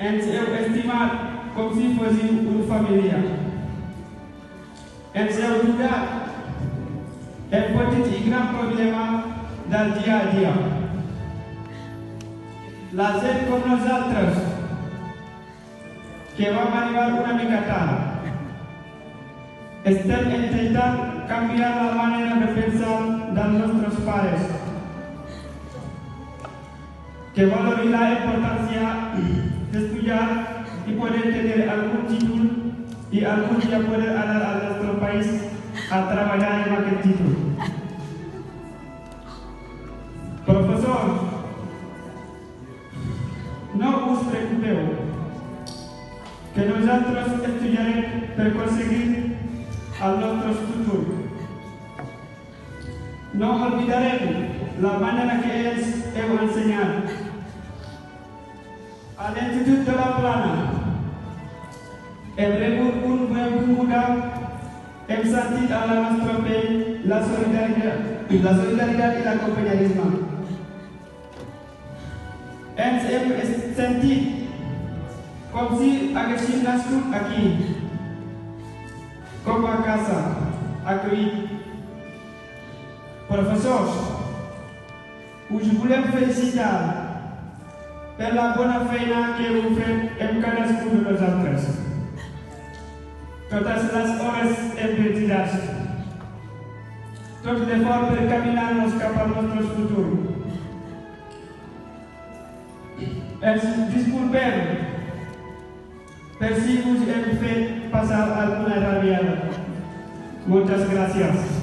ens heu estimat com si fóssiu una família. Ens heu ajudat en petits i grans problemes del dia a dia. La gent com nosaltres, que vam arribar una mica tard, estem intentant canviar la manera de pensar dels nostres pares, que valorin la importancia de estudiar y poder tener algún título y algún día poder anar a nuestro país a trabajar en aquel título. Profesor, no us preocupeu, que nosaltres estudiarem per conseguir el nostre futur. No olvidarem la manera que ells heu ensenyat. A l'Institut de la Plana hem rebut un benvinguda, hem sentit a la nostra pell la solidaritat i l'acompanyisme. Ens hem sentit com si haguéssim nascut aquí, com a casa, acollit. Professors, us volem felicitar per la bona feina que heu fet amb cadascun de nosaltres. Totes les hores empretides, tot l'effort per caminar-nos cap al nostre futur. Ens disculpem per si us hem fet passar alguna rabiada. Moltes gràcies.